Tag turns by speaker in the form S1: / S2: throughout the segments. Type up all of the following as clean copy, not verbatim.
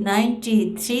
S1: 93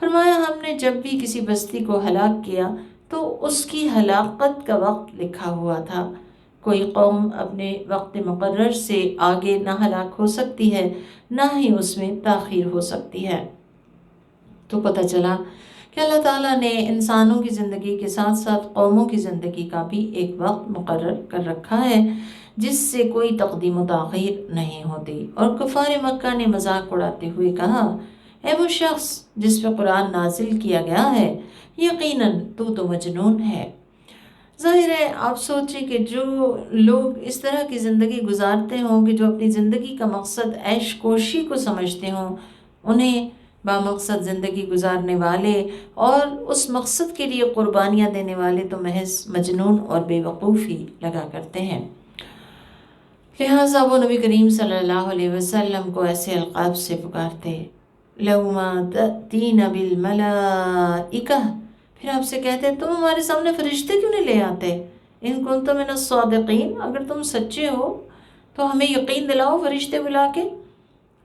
S1: فرمایا ہم نے جب بھی کسی بستی کو ہلاک کیا تو اس کی ہلاکت کا وقت لکھا ہوا تھا۔ کوئی قوم اپنے وقت مقرر سے آگے نہ ہلاک ہو سکتی ہے، نہ ہی اس میں تاخیر ہو سکتی ہے۔ تو پتہ چلا کہ اللہ تعالیٰ نے انسانوں کی زندگی کے ساتھ ساتھ قوموں کی زندگی کا بھی ایک وقت مقرر کر رکھا ہے جس سے کوئی تقدیم و تاخیر نہیں ہوتی۔ اور کفار مکہ نے مذاق اڑاتے ہوئے کہا، اے وہ شخص جس پہ قرآن نازل کیا گیا ہے، یقیناً تو مجنون ہے۔ ظاہر ہے آپ سوچیں کہ جو لوگ اس طرح کی زندگی گزارتے ہوں کہ جو اپنی زندگی کا مقصد عیش کوشی کو سمجھتے ہوں، انہیں بامقصد زندگی گزارنے والے اور اس مقصد کے لیے قربانیاں دینے والے تو محض مجنون اور بے وقوف ہی لگا کرتے ہیں۔ لہٰذا وہ نبی کریم صلی اللہ علیہ وسلم کو ایسے القاب سے پکارتے، لَوْمَا تَأْتِينَ بِالْمَلَائِكَةِ، پھر آپ سے کہتے تم ہمارے سامنے فرشتے کیوں نہیں لے آتے؟ ان کنتم من الصادقین، اگر تم سچے ہو تو ہمیں یقین دلاؤ فرشتے بلا کے۔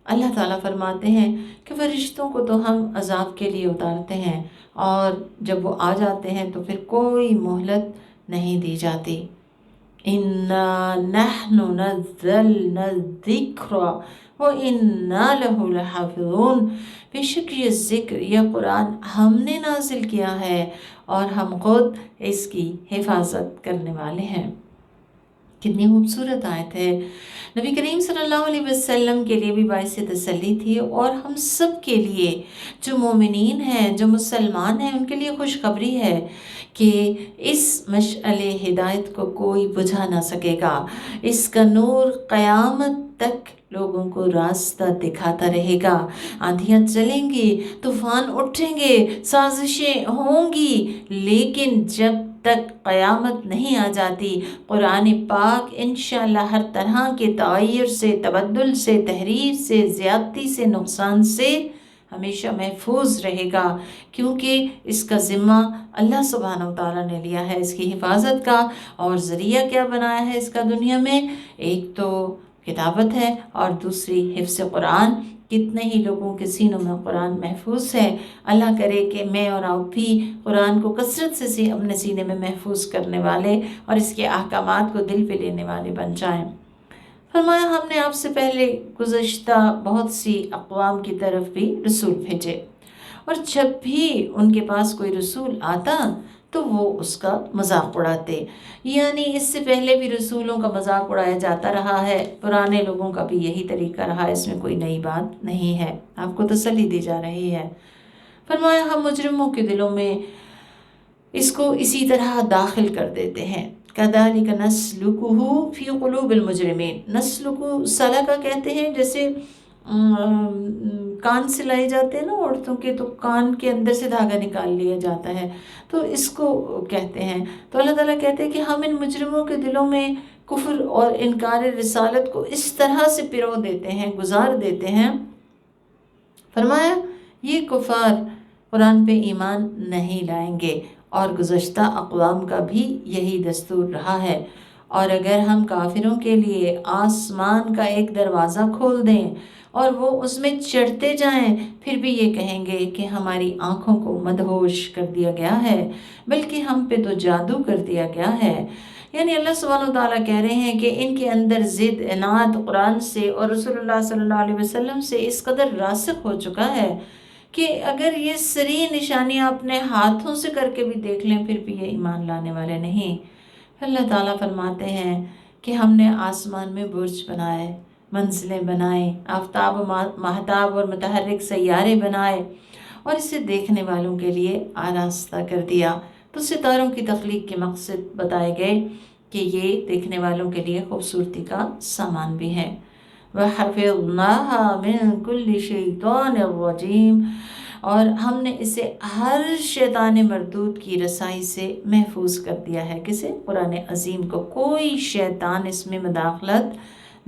S1: اللہ تعالیٰ فرماتے ہیں کہ فرشتوں کو تو ہم عذاب کے لیے اتارتے ہیں اور جب وہ آ جاتے ہیں تو پھر کوئی مہلت نہیں دی جاتی۔ اِنَّا نَحْنُ نَزَّلْنَا الذِّكْرَ وَإِنَّا لَهُ لَحَافِظُونَ، بے شک یہ ذکر، یہ قرآن ہم نے نازل کیا ہے اور ہم خود اس کی حفاظت کرنے والے ہیں۔ کتنی خوبصورت آیت ہے، نبی کریم صلی اللہ علیہ وسلم کے لیے بھی باعث تسلی تھی اور ہم سب کے لیے جو مومنین ہیں، جو مسلمان ہیں، ان کے لیے خوشخبری ہے کہ اس مشعل ہدایت کو کوئی بجھا نہ سکے گا۔ اس کا نور قیامت تک لوگوں کو راستہ دکھاتا رہے گا۔ آندھیاں چلیں گی، طوفان اٹھیں گے، سازشیں ہوں گی، لیکن جب تک قیامت نہیں آ جاتی قرآن پاک انشاءاللہ ہر طرح کے تغیر سے، تبدل سے، تحریف سے، زیادتی سے، نقصان سے ہمیشہ محفوظ رہے گا، کیونکہ اس کا ذمہ اللہ سبحانہ وتعالیٰ نے لیا ہے اس کی حفاظت کا۔ اور ذریعہ کیا بنایا ہے اس کا دنیا میں؟ ایک تو کتابت ہے اور دوسری حفظ قرآن۔ کتنے ہی لوگوں کے سینوں میں قرآن محفوظ ہے۔ اللہ کرے کہ میں اور آپ بھی قرآن کو کثرت سے اپنے سینے میں محفوظ کرنے والے اور اس کے احکامات کو دل پہ لینے والے بن جائیں۔ فرمایا ہم نے آپ سے پہلے گزشتہ بہت سی اقوام کی طرف بھی رسول بھیجے، اور جب بھی ان کے پاس کوئی رسول آتا تو وہ اس کا مذاق اڑاتے۔ یعنی اس سے پہلے بھی رسولوں کا مذاق اڑایا جاتا رہا ہے، پرانے لوگوں کا بھی یہی طریقہ رہا ہے، اس میں کوئی نئی بات نہیں ہے، آپ کو تسلی دی جا رہی ہے۔ فرمایا ہم مجرموں کے دلوں میں اس کو اسی طرح داخل کر دیتے ہیں۔ كَذَلِكَ نَسْلُكُهُ فِي قُلُوبِ الْمُجْرِمِينَ، نسلُكُ سلکہ کہتے ہیں، جیسے کان سے لائے جاتے ہیں نا عورتوں کے، تو کان کے اندر سے دھاگا نکال لیا جاتا ہے، تو اس کو کہتے ہیں۔ تو اللہ تعالیٰ کہتے ہیں کہ ہم ان مجرموں کے دلوں میں کفر اور انکار رسالت کو اس طرح سے پرو دیتے ہیں، گزار دیتے ہیں۔ فرمایا یہ کفار قرآن پہ ایمان نہیں لائیں گے، اور گزشتہ اقوام کا بھی یہی دستور رہا ہے۔ اور اگر ہم کافروں کے لیے آسمان کا ایک دروازہ کھول دیں اور وہ اس میں چڑھتے جائیں، پھر بھی یہ کہیں گے کہ ہماری آنکھوں کو مدہوش کر دیا گیا ہے، بلکہ ہم پہ تو جادو کر دیا گیا ہے۔ یعنی اللہ سبحانہ وتعالیٰ کہہ رہے ہیں کہ ان کے اندر ضد، عناد قرآن سے اور رسول اللہ صلی اللہ علیہ وسلم سے اس قدر راسخ ہو چکا ہے کہ اگر یہ صریح نشانیاں اپنے ہاتھوں سے کر کے بھی دیکھ لیں پھر بھی یہ ایمان لانے والے نہیں۔ اللہ تعالیٰ فرماتے ہیں کہ ہم نے آسمان میں برج بنائے، منزلیں بنائیں، آفتاب و مہتاب اور متحرک سیارے بنائے اور اسے دیکھنے والوں کے لیے آراستہ کر دیا۔ تو ستاروں کی تخلیق کے مقصد بتائے گئے کہ یہ دیکھنے والوں کے لیے خوبصورتی کا سامان بھی ہے۔ وَحَفِظْنَاهَا مِن كُلِّ شَيْطَانٍ رَّجِيمٍ، اور ہم نے اسے ہر شیطان مردود کی رسائی سے محفوظ کر دیا ہے۔ کسے؟ قرآن عظیم کو کوئی شیطان اس میں مداخلت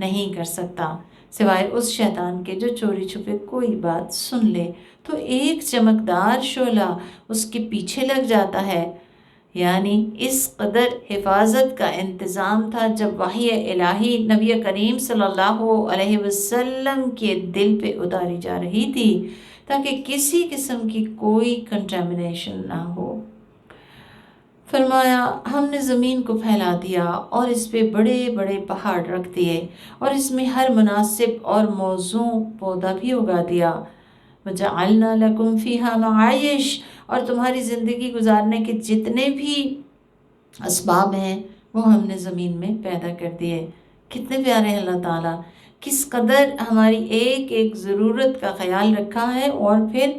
S1: نہیں کر سکتا سوائے اس شیطان کے جو چوری چھپے کوئی بات سن لے تو ایک چمکدار شعلہ اس کے پیچھے لگ جاتا ہے۔ یعنی اس قدر حفاظت کا انتظام تھا جب وحی الہی نبی کریم صلی اللہ علیہ وسلم کے دل پہ اتاری جا رہی تھی، تاکہ کسی قسم کی کوئی کنٹامنیشن نہ ہو۔ فرمایا ہم نے زمین کو پھیلا دیا اور اس پہ بڑے بڑے پہاڑ رکھ دیے اور اس میں ہر مناسب اور موزوں پودا بھی اگا دیا۔ وَجَعَلْنَا لَكُمْ فِيهَا مَعَائِشَ، اور تمہاری زندگی گزارنے کے جتنے بھی اسباب ہیں وہ ہم نے زمین میں پیدا کر دیے۔ کتنے پیارے ہیں اللہ تعالیٰ، کس قدر ہماری ایک ایک ضرورت کا خیال رکھا ہے، اور پھر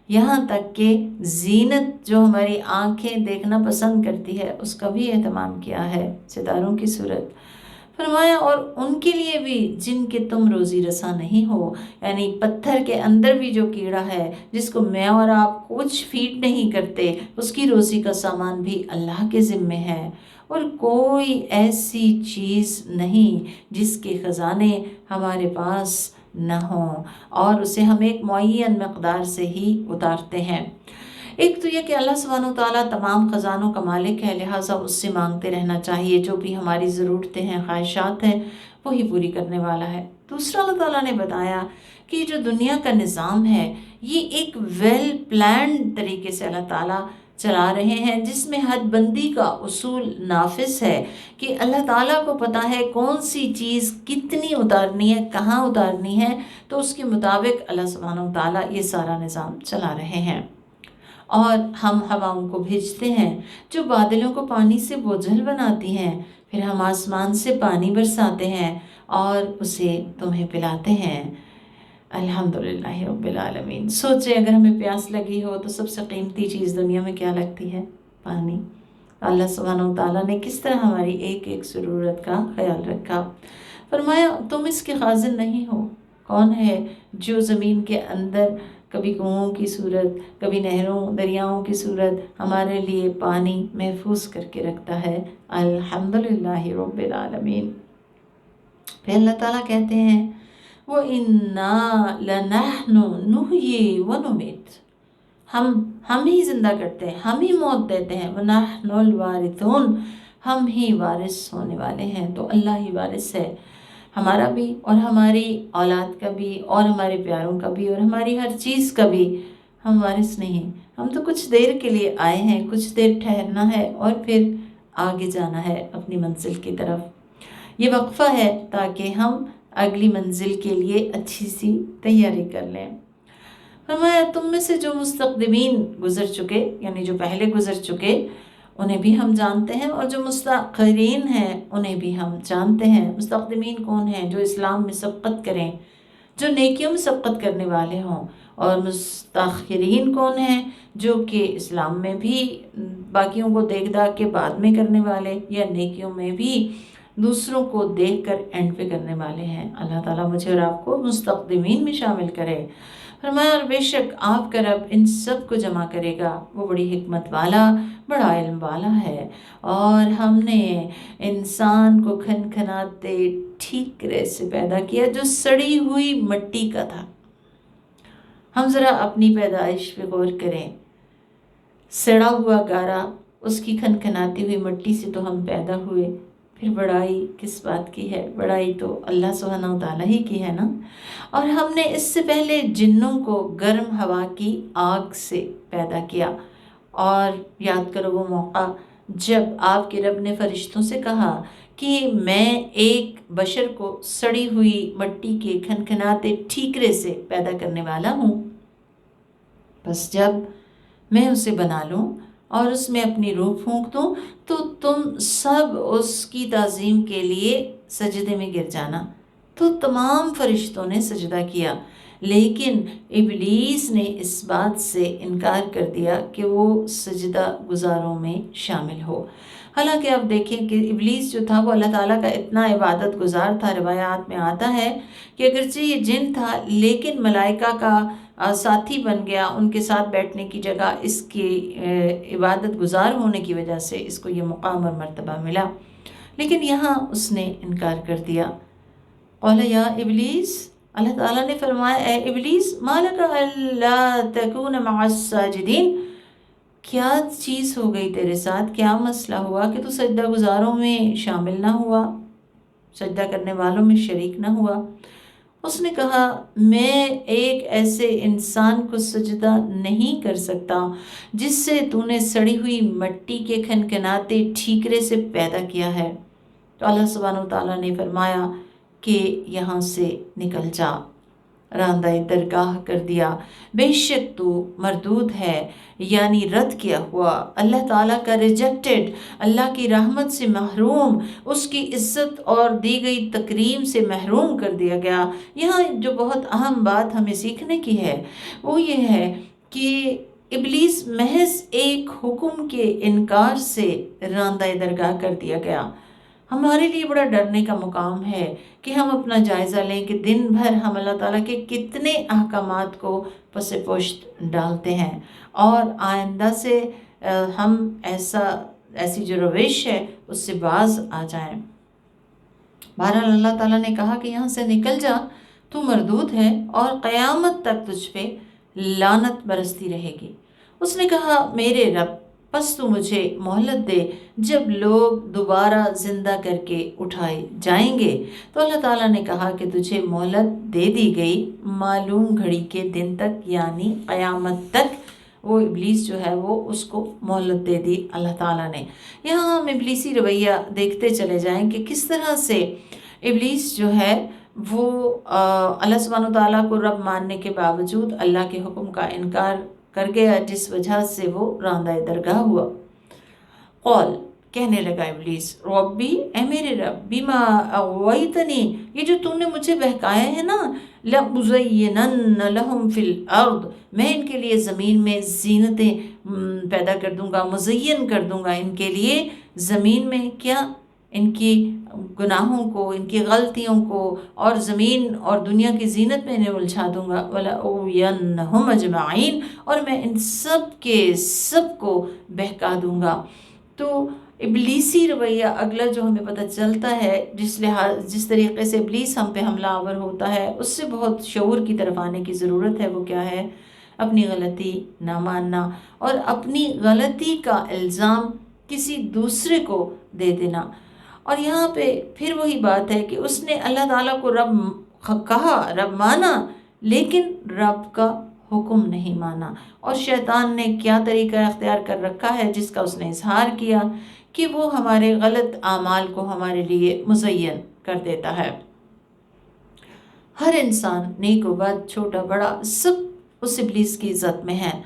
S1: یہاں تک کہ زینت جو ہماری آنکھیں دیکھنا پسند کرتی ہے اس کا بھی اہتمام کیا ہے ستاروں کی صورت۔ فرمایا اور ان کے لیے بھی جن کے تم روزی رساں نہیں ہو، یعنی پتھر کے اندر بھی جو کیڑا ہے جس کو میں اور آپ کچھ فیڈ نہیں کرتے، اس کی روزی کا سامان بھی اللہ کے ذمے ہے، اور کوئی ایسی چیز نہیں جس کے خزانے ہمارے پاس نہ ہوں، اور اسے ہم ایک معین مقدار سے ہی اتارتے ہیں۔ ایک تو یہ کہ اللہ سبحانہ وتعالیٰ تمام خزانوں کا مالک ہے، لہٰذا اس سے مانگتے رہنا چاہیے، جو بھی ہماری ضرورتیں ہیں، خواہشات ہیں، وہی پوری کرنے والا ہے۔ دوسرا اللہ تعالیٰ نے بتایا کہ جو دنیا کا نظام ہے یہ ایک ویل پلانڈ طریقے سے اللہ تعالیٰ چلا رہے ہیں، جس میں حد بندی کا اصول نافذ ہے کہ اللہ تعالیٰ کو پتہ ہے کون سی چیز کتنی اتارنی ہے، کہاں اتارنی ہے، تو اس کے مطابق اللہ سبحانہ وتعالیٰ یہ سارا نظام چلا رہے ہیں۔ اور ہم ہواؤں کو بھیجتے ہیں جو بادلوں کو پانی سے بوجھل بناتی ہیں، پھر ہم آسمان سے پانی برساتے ہیں اور اسے تمہیں پلاتے ہیں۔ الحمدللہ رب العالمین۔ سوچیں اگر ہمیں پیاس لگی ہو تو سب سے قیمتی چیز دنیا میں کیا لگتی ہے؟ پانی۔ اللہ سبحانہ وتعالیٰ نے کس طرح ہماری ایک ایک ضرورت کا خیال رکھا۔ فرمایا تم اس کے خازن نہیں ہو۔ کون ہے جو زمین کے اندر کبھی کنوؤں کی صورت، کبھی نہروں دریاؤں کی صورت ہمارے لیے پانی محفوظ کر کے رکھتا ہے؟ الحمدللہ رب العالمین۔ پھر اللہ تعالیٰ کہتے ہیں وَإِنَّا لَنَحْنُ نُحْيِي وَنُمِيتُ، ہم ہی زندہ کرتے ہیں، ہم ہی موت دیتے ہیں، وَنَحْنُ الْوَارِثُونَ، ہم ہی وارث ہونے والے ہیں۔ تو اللہ ہی وارث ہے، ہمارا بھی اور ہماری اولاد کا بھی اور ہمارے پیاروں کا بھی اور ہماری ہر چیز کا بھی۔ ہم وارث نہیں، ہم تو کچھ دیر کے لیے آئے ہیں، کچھ دیر ٹھہرنا ہے اور پھر آگے جانا ہے اپنی منزل کی طرف۔ یہ وقفہ ہے تاکہ ہم اگلی منزل کے لیے اچھی سی تیاری کر لیں۔ فرمایا تم میں سے جو مستقدمین گزر چکے، یعنی جو پہلے گزر چکے، انہیں بھی ہم جانتے ہیں، اور جو مستاخرین ہیں انہیں بھی ہم جانتے ہیں۔ مستقدمین کون ہیں؟ جو اسلام میں سبقت کریں، جو نیکیوں میں سبقت کرنے والے ہوں، اور مستاخرین کون ہیں؟ جو کہ اسلام میں بھی باقیوں کو دیکھ داکھ کے بعد میں کرنے والے، یا نیکیوں میں بھی دوسروں کو دیکھ کر اینڈ پہ کرنے والے ہیں۔ اللہ تعالیٰ مجھے اور آپ کو مستقدمین میں شامل کرے۔ فرمایا اور بے شک آپ کا رب ان سب کو جمع کرے گا، وہ بڑی حکمت والا، بڑا علم والا ہے۔ اور ہم نے انسان کو کھنکھناتے ٹھیکرے سے پیدا کیا جو سڑی ہوئی مٹی کا تھا۔ ہم ذرا اپنی پیدائش پہ غور کریں، سڑا ہوا گارا، اس کی کھنکھناتی ہوئی مٹی سے تو ہم پیدا ہوئے، پھر بڑائی کس بات کی ہے؟ بڑائی تو اللہ سبحانہ وتعالیٰ ہی کی ہے نا۔ اور ہم نے اس سے پہلے جنوں کو گرم ہوا کی آگ سے پیدا کیا، اور یاد کرو وہ موقع جب آپ کے رب نے فرشتوں سے کہا کہ میں ایک بشر کو سڑی ہوئی مٹی کے کھنکھناتے ٹھیکرے سے پیدا کرنے والا ہوں، بس جب میں اسے بنا لوں اور اس میں اپنی روح پھونک دوں تو تم سب اس کی تعظیم کے لیے سجدے میں گر جانا۔ تو تمام فرشتوں نے سجدہ کیا، لیکن ابلیس نے اس بات سے انکار کر دیا کہ وہ سجدہ گزاروں میں شامل ہو۔ حالانکہ آپ دیکھیں کہ ابلیس جو تھا وہ اللہ تعالیٰ کا اتنا عبادت گزار تھا، روایات میں آتا ہے کہ اگرچہ یہ جن تھا لیکن ملائکہ کا ساتھی بن گیا، ان کے ساتھ بیٹھنے کی جگہ اس کی عبادت گزار ہونے کی وجہ سے اس کو یہ مقام اور مرتبہ ملا، لیکن یہاں اس نے انکار کر دیا۔ قال یا ابلیس، اللہ تعالیٰ نے فرمایا اے ابلیس، ما لک الا تکون مع الساجدین، کیا چیز ہو گئی تیرے ساتھ، کیا مسئلہ ہوا کہ تو سجدہ گزاروں میں شامل نہ ہوا، سجدہ کرنے والوں میں شریک نہ ہوا؟ اس نے کہا میں ایک ایسے انسان کو سجدہ نہیں کر سکتا جس سے تو نے سڑی ہوئی مٹی کے کھنکھناتے ٹھیکرے سے پیدا کیا ہے۔ تو اللہ سبحانہ وتعالیٰ نے فرمایا کہ یہاں سے نکل جا، راندہ درگاہ کر دیا، بے شک تو مردود ہے، یعنی رد کیا ہوا، اللہ تعالیٰ کا ریجیکٹڈ، اللہ کی رحمت سے محروم، اس کی عزت اور دی گئی تکریم سے محروم کر دیا گیا۔ یہاں جو بہت اہم بات ہمیں سیکھنے کی ہے وہ یہ ہے کہ ابلیس محض ایک حکم کے انکار سے راندہ درگاہ کر دیا گیا۔ ہمارے لیے بڑا ڈرنے کا مقام ہے کہ ہم اپنا جائزہ لیں کہ دن بھر ہم اللہ تعالیٰ کے کتنے احکامات کو پس پشت ڈالتے ہیں، اور آئندہ سے ہم ایسی جو روش ہے اس سے باز آ جائیں۔ بہرحال اللہ تعالیٰ نے کہا کہ یہاں سے نکل جا، تو مردود ہے اور قیامت تک تجھ پہ لعنت برستی رہے گی۔ اس نے کہا میرے رب پس تو مجھے مہلت دے، جب لوگ دوبارہ زندہ کر کے اٹھائے جائیں گے۔ تو اللہ تعالیٰ نے کہا کہ تجھے مہلت دے دی گئی معلوم گھڑی کے دن تک، یعنی قیامت تک۔ وہ ابلیس جو ہے وہ اس کو مہلت دے دی اللہ تعالیٰ نے۔ یہاں ہم ابلیسی رویہ دیکھتے چلے جائیں کہ کس طرح سے ابلیس جو ہے وہ اللہ سبحانہ تعالیٰ کو رب ماننے کے باوجود اللہ کے حکم کا انکار کر گیا، جس وجہ سے وہ راندہ درگاہ ہوا۔ قول کہنے لگا ابلیس ربی، اے میرے رب، بما اغویتنی، یہ جو تو نے مجھے بہکایا ہے نا، لَأُزَيِّنَنَّ لَهُمْ فِي الْأَرْضِ، میں ان کے لیے زمین میں زینتیں پیدا کر دوں گا، مزین کر دوں گا ان کے لیے زمین میں، کیا؟ ان کی گناہوں کو، ان کی غلطیوں کو، اور زمین اور دنیا کی زینت میں انہیں الجھا دوں گا، وَلَأُغْوِيَنَّهُمْ أَجْمَعِينَ، اور میں ان سب کے سب کو بہکا دوں گا۔ تو ابلیسی رویہ اگلا جو ہمیں پتہ چلتا ہے، جس طریقے سے ابلیس ہم پہ حملہ آور ہوتا ہے، اس سے بہت شعور کی طرف آنے کی ضرورت ہے۔ وہ کیا ہے؟ اپنی غلطی نہ ماننا اور اپنی غلطی کا الزام کسی دوسرے کو دے دینا۔ اور یہاں پہ پھر وہی بات ہے کہ اس نے اللہ تعالیٰ کو رب کہا، رب مانا، لیکن رب کا حکم نہیں مانا۔ اور شیطان نے کیا طریقہ اختیار کر رکھا ہے جس کا اس نے اظہار کیا کہ وہ ہمارے غلط اعمال کو ہمارے لیے مزین کر دیتا ہے۔ ہر انسان، نیک و بد، چھوٹا بڑا، سب اس ابلیس کی عزت میں ہے۔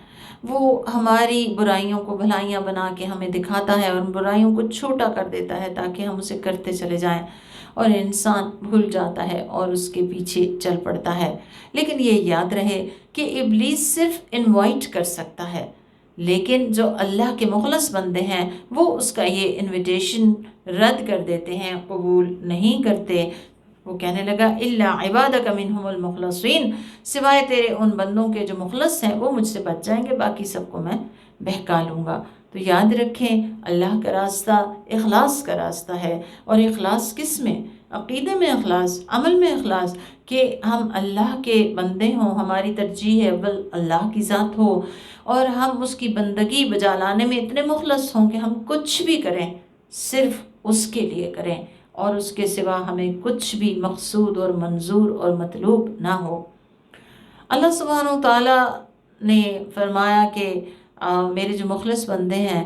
S1: وہ ہماری برائیوں کو بھلائیاں بنا کے ہمیں دکھاتا ہے اور ان برائیوں کو چھوٹا کر دیتا ہے تاکہ ہم اسے کرتے چلے جائیں، اور انسان بھول جاتا ہے اور اس کے پیچھے چل پڑتا ہے۔ لیکن یہ یاد رہے کہ ابلیس صرف انوائٹ کر سکتا ہے، لیکن جو اللہ کے مخلص بندے ہیں وہ اس کا یہ انویٹیشن رد کر دیتے ہیں، قبول نہیں کرتے۔ وہ کہنے لگا الا عبادک منہم المخلصین، سوائے تیرے ان بندوں کے جو مخلص ہیں وہ مجھ سے بچ جائیں گے، باقی سب کو میں بہکا لوں گا۔ تو یاد رکھیں اللہ کا راستہ اخلاص کا راستہ ہے، اور اخلاص کس میں؟ عقیدے میں اخلاص، عمل میں اخلاص، کہ ہم اللہ کے بندے ہوں، ہماری ترجیح اول اللہ کی ذات ہو، اور ہم اس کی بندگی بجا لانے میں اتنے مخلص ہوں کہ ہم کچھ بھی کریں صرف اس کے لیے کریں، اور اس کے سوا ہمیں کچھ بھی مقصود اور منظور اور مطلوب نہ ہو۔ اللہ سبحانہ و تعالیٰ نے فرمایا کہ میرے جو مخلص بندے ہیں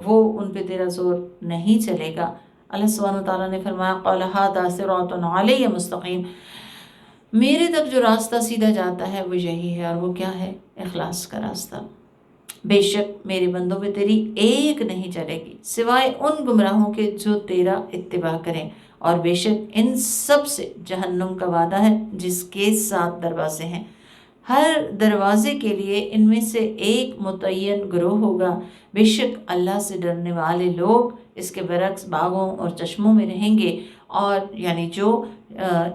S1: وہ ان پہ تیرا زور نہیں چلے گا۔ اللہ سبحانہ و تعالیٰ نے فرمایا قال ھذا صراط علی مستقیم، میرے تک جو راستہ سیدھا جاتا ہے وہ یہی ہے، اور وہ کیا ہے؟ اخلاص کا راستہ۔ بے شک میرے بندوں پہ تیری ایک نہیں چلے گی سوائے ان گمراہوں کے جو تیرا اتباع کریں، اور بے شک ان سب سے جہنم کا وعدہ ہے جس کے 7 دروازے ہیں، ہر دروازے کے لیے ان میں سے ایک متعین گروہ ہوگا۔ بے شک اللہ سے ڈرنے والے لوگ اس کے برعکس باغوں اور چشموں میں رہیں گے، اور یعنی جو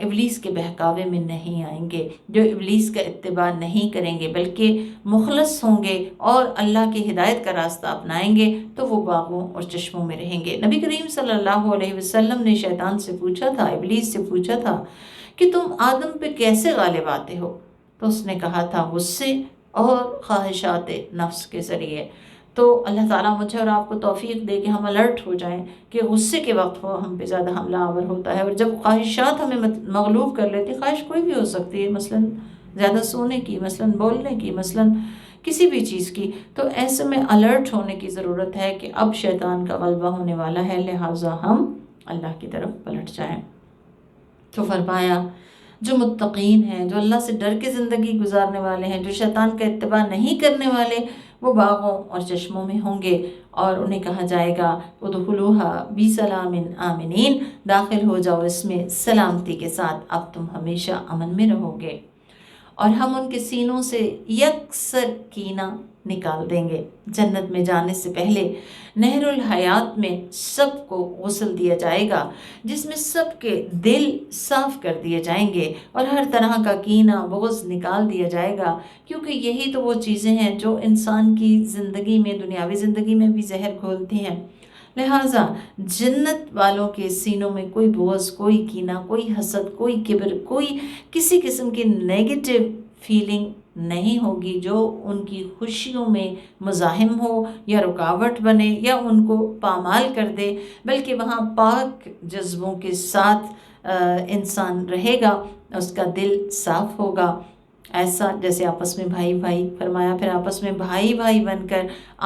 S1: ابلیس کے بہکاوے میں نہیں آئیں گے، جو ابلیس کا اتباع نہیں کریں گے بلکہ مخلص ہوں گے اور اللہ کی ہدایت کا راستہ اپنائیں گے، تو وہ باغوں اور چشموں میں رہیں گے۔ نبی کریم صلی اللہ علیہ وسلم نے شیطان سے پوچھا تھا، ابلیس سے پوچھا تھا کہ تم آدم پہ کیسے غالب آتے ہو؟ تو اس نے کہا تھا غصے اور خواہشات نفس کے ذریعے۔ تو اللہ تعالیٰ مجھے اور آپ کو توفیق دے کہ ہم الرٹ ہو جائیں کہ غصے کے وقت وہ ہم پہ زیادہ حملہ آور ہوتا ہے، اور جب خواہشات ہمیں مغلوب کر لیتی، خواہش کوئی بھی ہو سکتی ہے، مثلاً زیادہ سونے کی، مثلاً بولنے کی، مثلاً کسی بھی چیز کی، تو ایسے میں الرٹ ہونے کی ضرورت ہے کہ اب شیطان کا غلبہ ہونے والا ہے، لہٰذا ہم اللہ کی طرف پلٹ جائیں۔ تو فرمایا جو متقین ہیں، جو اللہ سے ڈر کے زندگی گزارنے والے ہیں، جو شیطان کا اتباع نہیں کرنے والے، وہ باغوں اور چشموں میں ہوں گے، اور انہیں کہا جائے گا ادخلوها بسلام آمنین، داخل ہو جاؤ اس میں سلامتی کے ساتھ، اب تم ہمیشہ امن میں رہو گے، اور ہم ان کے سینوں سے یکسر کینہ نکال دیں گے۔ جنت میں جانے سے پہلے نہر الحیات میں سب کو غسل دیا جائے گا، جس میں سب کے دل صاف کر دیے جائیں گے، اور ہر طرح کا کینہ بغض نکال دیا جائے گا، کیونکہ یہی تو وہ چیزیں ہیں جو انسان کی زندگی میں، دنیاوی زندگی میں بھی زہر گھولتی ہیں۔ لہٰذا جنت والوں کے سینوں میں کوئی بغض، کوئی کینہ، کوئی حسد، کوئی کبر، کوئی کسی قسم کی نیگیٹو فیلنگ نہیں ہوگی جو ان کی خوشیوں میں مزاحم ہو یا رکاوٹ بنے یا ان کو پامال کر دے، بلکہ وہاں پاک جذبوں کے ساتھ انسان رہے گا، اس کا دل صاف ہوگا، ایسا جیسے آپس میں بھائی بھائی، فرمایا پھر آپس میں بھائی بھائی بن کر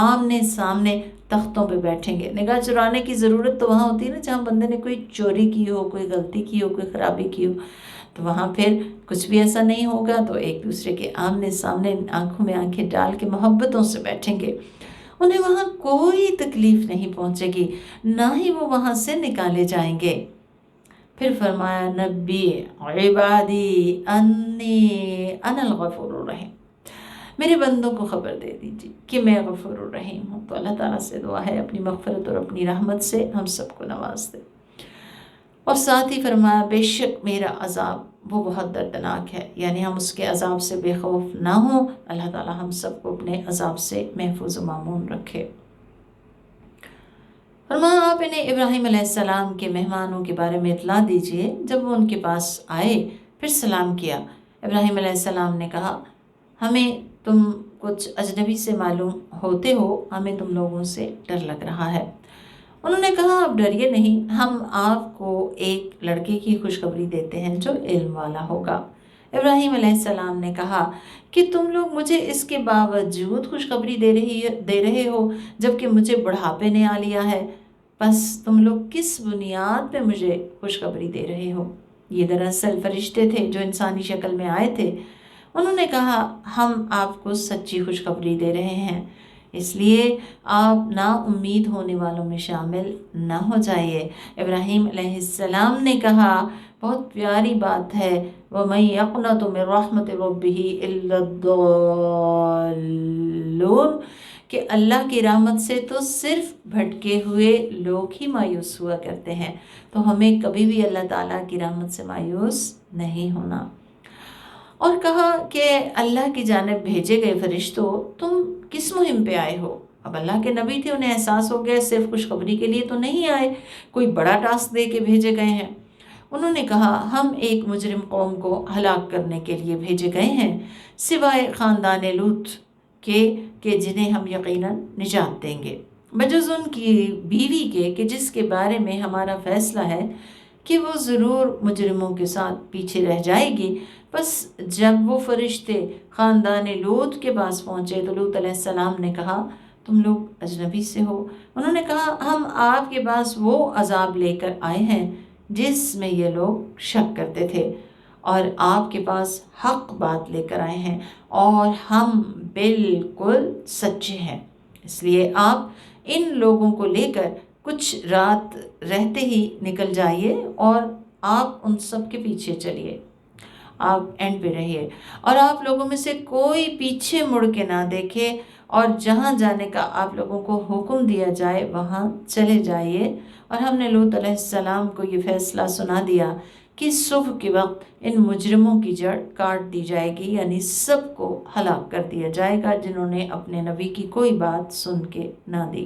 S1: آمنے سامنے تختوں پہ بیٹھیں گے۔ نگاہ چرانے کی ضرورت تو وہاں ہوتی ہے نا جہاں بندے نے کوئی چوری کی ہو، کوئی غلطی کی ہو، کوئی خرابی کی ہو، تو وہاں پھر کچھ بھی ایسا نہیں ہوگا، تو ایک دوسرے کے آمنے سامنے آنکھوں میں آنکھیں ڈال کے محبتوں سے بیٹھیں گے، انہیں وہاں کوئی تکلیف نہیں پہنچے گی، نہ ہی وہ وہاں سے نکالے جائیں گے۔ پھر فرمایا نبی عبادی انی انا الغفور الرحیم، میرے بندوں کو خبر دے دیجیے کہ میں غفور الرحیم ہوں۔ تو اللہ تعالیٰ سے دعا ہے اپنی مغفرت اور اپنی رحمت سے ہم سب کو نواز دے، اور ساتھ ہی فرمایا بے شک میرا عذاب وہ بہت دردناک ہے، یعنی ہم اس کے عذاب سے بے خوف نہ ہوں، اللہ تعالیٰ ہم سب کو اپنے عذاب سے محفوظ و مامون رکھے۔ فرمایا آپ انہیں ابراہیم علیہ السلام کے مہمانوں کے بارے میں اطلاع دیجئے۔ جب وہ ان کے پاس آئے پھر سلام کیا، ابراہیم علیہ السلام نے کہا ہمیں تم کچھ اجنبی سے معلوم ہوتے ہو، ہمیں تم لوگوں سے ڈر لگ رہا ہے۔ انہوں نے کہا آپ ڈریے نہیں، ہم آپ کو ایک لڑکے کی خوشخبری دیتے ہیں جو علم والا ہوگا۔ ابراہیم علیہ السلام نے کہا کہ تم لوگ مجھے اس کے باوجود خوشخبری دے رہے ہو جبکہ مجھے بڑھاپے نے آ لیا ہے، بس تم لوگ کس بنیاد پہ مجھے خوشخبری دے رہے ہو؟ یہ دراصل فرشتے تھے جو انسانی شکل میں آئے تھے۔ انہوں نے کہا ہم آپ کو سچی خوشخبری دے رہے ہیں، اس لیے آپ نا امید ہونے والوں میں شامل نہ ہو جائیے۔ ابراہیم علیہ السلام نے کہا بہت پیاری بات ہے، وَمَن يَقْنَطُ مِن رَحْمَةِ رَبِّهِ إِلَّا الضَّالُّونَ، کہ اللہ کی رحمت سے تو صرف بھٹکے ہوئے لوگ ہی مایوس ہوا کرتے ہیں، تو ہمیں کبھی بھی اللہ تعالیٰ کی رحمت سے مایوس نہیں ہونا۔ اور کہا کہ اللہ کی جانب بھیجے گئے فرشتوں تم کس مہم پہ آئے ہو؟ اب اللہ کے نبی تھے، انہیں احساس ہو گیا صرف خوشخبری کے لیے تو نہیں آئے، کوئی بڑا ٹاسک دے کے بھیجے گئے ہیں۔ انہوں نے کہا ہم ایک مجرم قوم کو ہلاک کرنے کے لیے بھیجے گئے ہیں، سوائے خاندان لوط کہ جنہیں ہم یقیناً نجات دیں گے، بجز ان کی بیوی کے کہ جس کے بارے میں ہمارا فیصلہ ہے کہ وہ ضرور مجرموں کے ساتھ پیچھے رہ جائے گی۔ بس جب وہ فرشتے خاندان لوط کے پاس پہنچے تو لوط علیہ السلام نے کہا تم لوگ اجنبی سے ہو؟ انہوں نے کہا ہم آپ کے پاس وہ عذاب لے کر آئے ہیں جس میں یہ لوگ شک کرتے تھے، اور آپ کے پاس حق بات لے کر آئے ہیں اور ہم بالکل سچے ہیں، اس لیے آپ ان لوگوں کو لے کر کچھ رات رہتے ہی نکل جائیے اور آپ ان سب کے پیچھے چلیے، آپ اینڈ پہ رہیے، اور آپ لوگوں میں سے کوئی پیچھے مڑ کے نہ دیکھے، اور جہاں جانے کا آپ لوگوں کو حکم دیا جائے وہاں چلے جائیے۔ اور ہم نے لوط علیہ السلام کو یہ فیصلہ سنا دیا کہ صبح کے وقت ان مجرموں کی جڑ کاٹ دی جائے گی، یعنی سب کو ہلاک کر دیا جائے گا جنہوں نے اپنے نبی کی کوئی بات سن کے نہ دی۔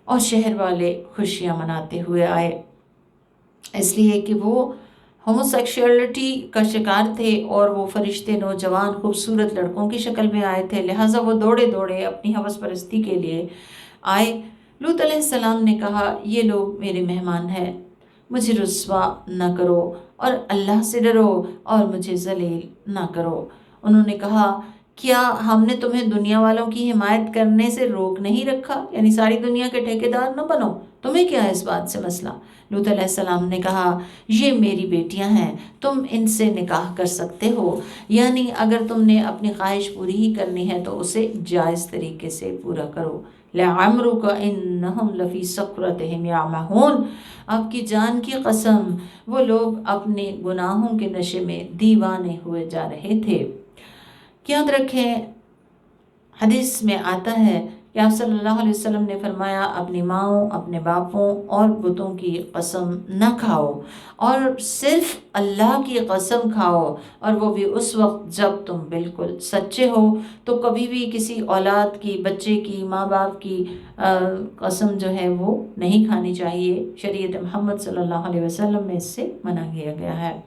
S1: اور شہر والے خوشیاں مناتے ہوئے آئے، اس لیے کہ وہ ہوموسیکشولیٹی کا شکار تھے اور وہ فرشتے نوجوان خوبصورت لڑکوں کی شکل میں آئے تھے، لہٰذا وہ دوڑے دوڑے اپنی ہوس پرستی کے لیے آئے۔ لوط علیہ السلام نے کہا یہ لوگ میرے مہمان ہیں، مجھے رسوا نہ کرو اور اللہ سے ڈرو اور مجھے ذلیل نہ کرو۔ انہوں نے کہا کیا ہم نے تمہیں دنیا والوں کی حمایت کرنے سے روک نہیں رکھا؟ یعنی ساری دنیا کے ٹھیکیدار نہ بنو، تمہیں کیا ہے اس بات سے مسئلہ؟ لوط علیہ السلام نے کہا یہ میری بیٹیاں ہیں، تم ان سے نکاح کر سکتے ہو، یعنی اگر تم نے اپنی خواہش پوری ہی کرنی ہے تو اسے جائز طریقے سے پورا کرو۔ لعمرک انہم لفی سکرتہم یعمہون، آپ کی جان کی قسم وہ لوگ اپنے گناہوں کے نشے میں دیوانے ہوئے جا رہے تھے۔ یاد رکھیں حدیث میں آتا ہے کہ آپ صلی اللہ علیہ وسلم نے فرمایا اپنی ماؤں، اپنے باپوں اور بتوں کی قسم نہ کھاؤ، اور صرف اللہ کی قسم کھاؤ، اور وہ بھی اس وقت جب تم بالکل سچے ہو۔ تو کبھی بھی کسی اولاد کی، بچے کی، ماں باپ کی قسم جو ہے وہ نہیں کھانی چاہیے۔ شریعت محمد صلی اللہ علیہ وسلم میں اس سے منع کیا گیا ہے۔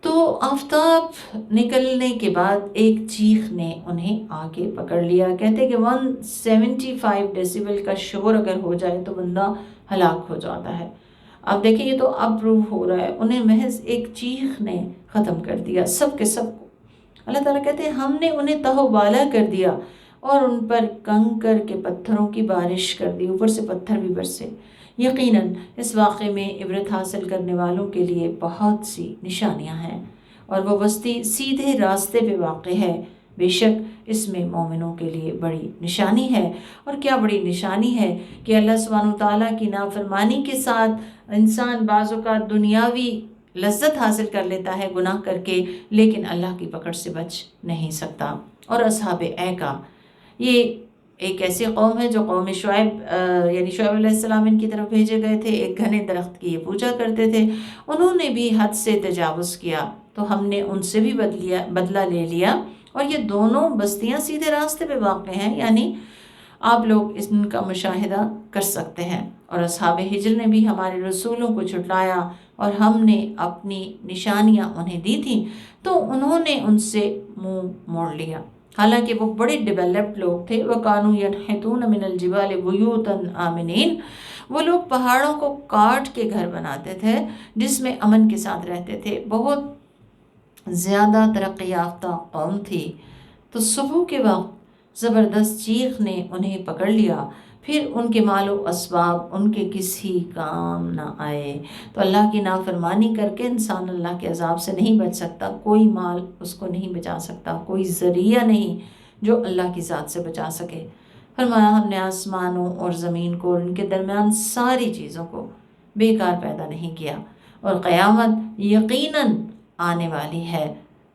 S1: تو آفتاب نکلنے کے بعد ایک چیخ نے انہیں آگے پکڑ لیا۔ کہتے کہ 175 ڈیسیبل کا شور اگر ہو جائے تو بندہ ہلاک ہو جاتا ہے۔ اب دیکھیں یہ تو اپروو ہو رہا ہے، انہیں محض ایک چیخ نے ختم کر دیا سب کے سب کو۔ اللہ تعالیٰ کہتے ہیں ہم نے انہیں تہو بالا کر دیا اور ان پر کنکر کے پتھروں کی بارش کر دی، اوپر سے پتھر بھی برسے۔ یقیناً اس واقعے میں عبرت حاصل کرنے والوں کے لیے بہت سی نشانیاں ہیں، اور وہ بستی سیدھے راستے پہ واقع ہے۔ بے شک اس میں مومنوں کے لیے بڑی نشانی ہے۔ اور کیا بڑی نشانی ہے کہ اللہ سبحانہ وتعالیٰ کی نافرمانی کے ساتھ انسان بعض اوقات دنیاوی لذت حاصل کر لیتا ہے گناہ کر کے، لیکن اللہ کی پکڑ سے بچ نہیں سکتا۔ اور اصحاب ایکا یہ ایک ایسی قوم ہے جو قوم شعیب یعنی شعیب علیہ السلام ان کی طرف بھیجے گئے تھے، ایک گھنے درخت کی یہ پوجا کرتے تھے، انہوں نے بھی حد سے تجاوز کیا تو ہم نے ان سے بھی بدلہ لے لیا۔ اور یہ دونوں بستیاں سیدھے راستے پہ واقع ہیں، یعنی آپ لوگ ان کا مشاہدہ کر سکتے ہیں۔ اور اصحاب ہجر نے بھی ہمارے رسولوں کو جھٹلایا اور ہم نے اپنی نشانیاں انہیں دی تھیں تو انہوں نے ان سے منہ موڑ لیا، حالانکہ وہ بڑے ڈیولپڈ لوگ تھے۔ وَكَانُوا يَنْحِتُونَ مِنَ الْجِبَالِ بُيُوتًا آمِنِينَ، وہ لوگ پہاڑوں کو کاٹ کے گھر بناتے تھے جس میں امن کے ساتھ رہتے تھے۔ بہت زیادہ ترقی یافتہ قوم تھی۔ تو صبح کے وقت زبردست چیخ نے انہیں پکڑ لیا، پھر ان کے مال و اسباب ان کے کسی کام نہ آئے۔ تو اللہ کی نافرمانی کر کے انسان اللہ کے عذاب سے نہیں بچ سکتا، کوئی مال اس کو نہیں بچا سکتا، کوئی ذریعہ نہیں جو اللہ کی ذات سے بچا سکے۔ فرمایا ہم نے آسمانوں اور زمین کو اور ان کے درمیان ساری چیزوں کو بیکار پیدا نہیں کیا، اور قیامت یقیناً آنے والی ہے۔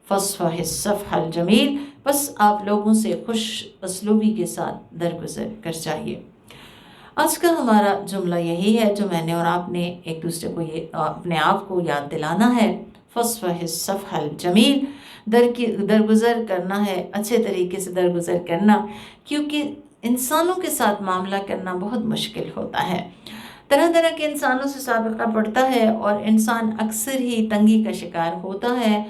S1: فَاصْفَحِ الصَّفْحَ الْجَمِيلَ، بس آپ لوگوں سے خوش اسلوبی کے ساتھ درگزر کر جائیے۔ آج کا ہمارا جملہ یہی ہے جو میں نے اور آپ نے ایک دوسرے کو یہ اپنے آپ کو یاد دلانا ہے۔ فَاصْفَحِ الصَّفْحَ الْجَمِيلَ، درگزر کرنا ہے، اچھے طریقے سے درگزر کرنا، کیونکہ انسانوں کے ساتھ معاملہ کرنا بہت مشکل ہوتا ہے۔ طرح طرح کے انسانوں سے سابقہ پڑتا ہے اور انسان اکثر ہی تنگی کا شکار ہوتا ہے،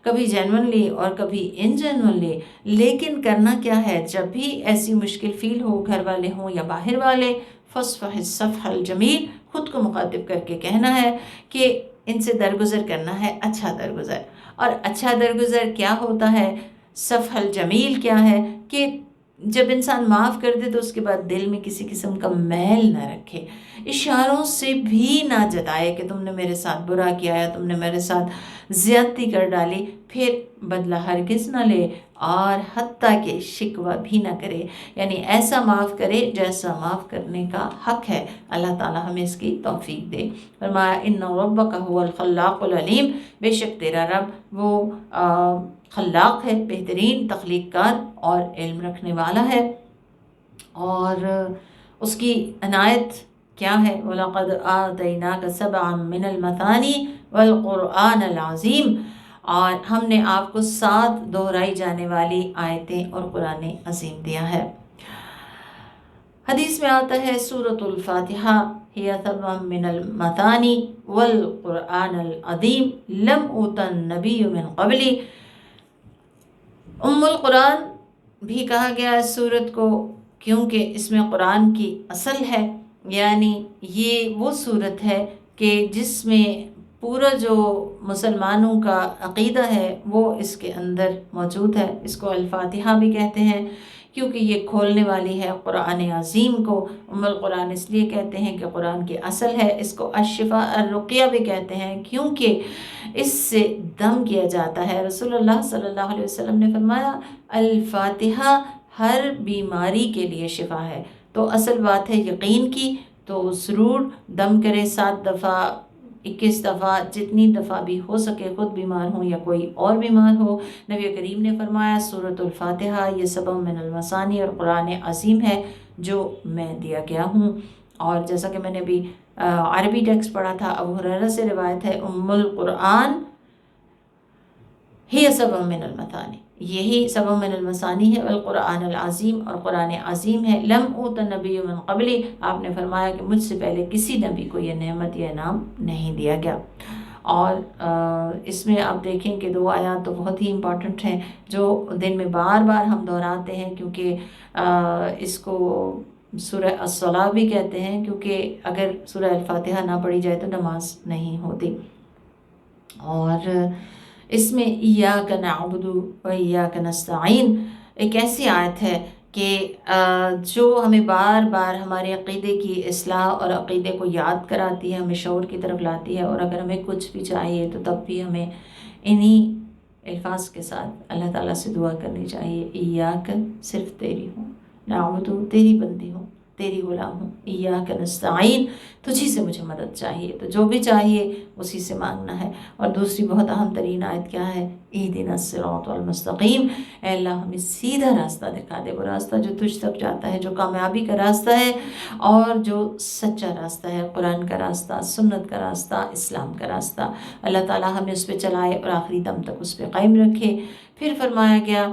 S1: کبھی جینونلی اور کبھی ان جینونلی۔ لیکن کرنا کیا ہے، جب بھی ایسی مشکل فیل ہو، گھر والے ہوں یا باہر والے، فَاصْفَحِ الصَّفْحَ الْجَمِيلَ، خود کو مخاطب کر کے کہنا ہے کہ ان سے درگزر کرنا ہے، اچھا درگزر۔ اور اچھا درگزر کیا ہوتا ہے، صفح الجمیل کیا ہے کہ جب انسان معاف کر دے تو اس کے بعد دل میں کسی قسم کا میل نہ رکھے، اشاروں سے بھی نہ جتائے کہ تم نے میرے ساتھ برا کیا ہے، تم نے میرے ساتھ زیادتی کر ڈالی، پھر بدلہ ہرگز نہ لے اور حتیٰ کہ شکوہ بھی نہ کرے، یعنی ایسا معاف کرے جیسا معاف کرنے کا حق ہے۔ اللہ تعالیٰ ہمیں اس کی توفیق دے۔ فرمایا ان ربک هو الخلاق العلیم، بے شک تیرا رب وہ خلاق ہے، بہترین تخلیق کار اور علم رکھنے والا ہے۔ اور اس کی عنایت کیا ہے، وَلَقَدْ آتَيْنَاكَ سَبْعًا مِّنَ الْمَثَانِي وَالْقُرْآنَ الْعَظِيمَ، اور ہم نے آپ کو 7 دہرائی جانے والی آیتیں اور قرآن عظیم دیا ہے۔ حدیث میں آتا ہے سورۃ الفاتحہ ہی سبع من المثانی والقرآن العظیم لم اوت النبی من قبلی، ام القرآن بھی کہا گیا اس سورت کو کیونکہ اس میں قرآن کی اصل ہے، یعنی یہ وہ سورت ہے کہ جس میں پورا جو مسلمانوں کا عقیدہ ہے وہ اس کے اندر موجود ہے۔ اس کو الفاتحہ بھی کہتے ہیں کیونکہ یہ کھولنے والی ہے قرآن عظیم کو۔ ام القرآن اس لیے کہتے ہیں کہ قرآن کی اصل ہے۔ اس کو الشفاء الرقیہ بھی کہتے ہیں کیونکہ اس سے دم کیا جاتا ہے۔ رسول اللہ صلی اللہ علیہ وسلم نے فرمایا الفاتحہ ہر بیماری کے لیے شفا ہے۔ تو اصل بات ہے یقین کی، تو ضرور دم کرے 7 دفعہ 21 دفعہ، جتنی دفعہ بھی ہو سکے، خود بیمار ہوں یا کوئی اور بیمار ہو۔ نبی کریم نے فرمایا سورۃ الفاتحہ یہ سبع من المثانی اور قرآن عظیم ہے جو میں دیا گیا ہوں۔ اور جیسا کہ میں نے ابھی عربی ٹیکسٹ پڑھا تھا، ابو ہریرہ سے روایت ہے ام القرآن ہی سبع من المثانی، یہی سبع من المثانی ہے، والقرآن العظیم اور قرآن عظیم ہے، لم اوت النبی من قبلی، آپ نے فرمایا کہ مجھ سے پہلے کسی نبی کو یہ نعمت یا انعام نہیں دیا گیا۔ اور اس میں آپ دیکھیں کہ 2 آیات تو بہت ہی امپورٹنٹ ہیں جو دن میں بار بار ہم دہراتے ہیں، کیونکہ اس کو سورہ الصلاۃ بھی کہتے ہیں، کیونکہ اگر سورہ الفاتحہ نہ پڑھی جائے تو نماز نہیں ہوتی۔ اور اس میں ایاک نعبد و ایاک نستعین ایک ایسی آیت ہے کہ جو ہمیں بار بار ہمارے عقیدے کی اصلاح اور عقیدے کو یاد کراتی ہے، ہمیں شعور کی طرف لاتی ہے، اور اگر ہمیں کچھ بھی چاہیے تو تب بھی ہمیں انہی الفاظ کے ساتھ اللہ تعالیٰ سے دعا کرنی چاہیے۔ ایاک صرف تیری ہوں، نعبد تیری بندی ہوں، تیری غلام ہوں، ایاک نستعین تجھی سے مجھے مدد چاہیے، تو جو بھی چاہیے اسی سے مانگنا ہے۔ اور دوسری بہت اہم ترین آیت کیا ہے؟ اہدنا الصراط المستقیم، اے اللہ ہمیں سیدھا راستہ دکھا دے، وہ راستہ جو تجھ تک جاتا ہے، جو کامیابی کا راستہ ہے اور جو سچا راستہ ہے، قرآن کا راستہ، سنت کا راستہ، اسلام کا راستہ۔ اللہ تعالیٰ ہمیں اس پہ چلائے اور آخری دم تک اس پہ قائم رکھے۔ پھر فرمایا گیا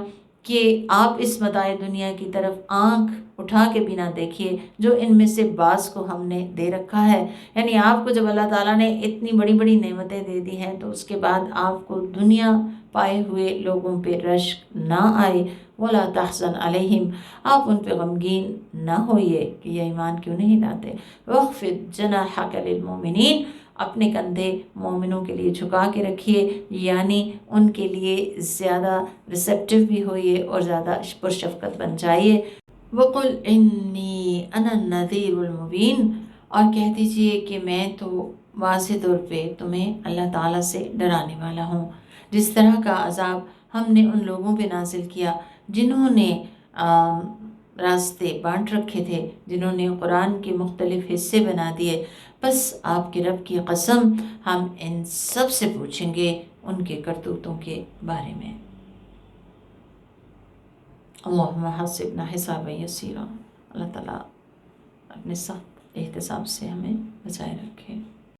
S1: کہ آپ اس متاع دنیا کی طرف آنکھ اٹھا کے بھی نہ دیکھیے جو ان میں سے بعض کو ہم نے دے رکھا ہے، یعنی آپ کو جب اللہ تعالیٰ نے اتنی بڑی بڑی نعمتیں دے دی ہیں تو اس کے بعد آپ کو دنیا پائے ہوئے لوگوں پہ رشک نہ آئے، وَلَا تَحْزَنْ عَلَيْهِمْ، آپ ان پہ غمگین نہ ہوئیے کہ یہ ایمان کیوں نہیں لاتے۔ وَاخْفِضْ جَنَاحَكَ لِلْمُؤْمِنِينَ، اپنے کندھے مومنوں کے لیے جھکا کے رکھیے، یعنی ان کے لیے زیادہ ریسیپٹیو بھی ہوئیے اور زیادہ پرشفقت بن جائیے۔ وَقُلْ إِنِّي أَنَا النَّذِيرُ الْمُبِينُ، اور کہہ دیجئے کہ میں تو واضح طور پہ تمہیں اللہ تعالیٰ سے ڈرانے والا ہوں۔ جس طرح کا عذاب ہم نے ان لوگوں پہ نازل کیا جنہوں نے راستے بانٹ رکھے تھے، جنہوں نے قرآن کے مختلف حصے بنا دیے، بس آپ کے رب کی قسم ہم ان سب سے پوچھیں گے ان کے کرتوتوں کے بارے میں۔ اللہم حاسبنا حسابا یسیرا، اللہ تعالیٰ اپنے سخت احتساب سے ہمیں بچائے رکھے۔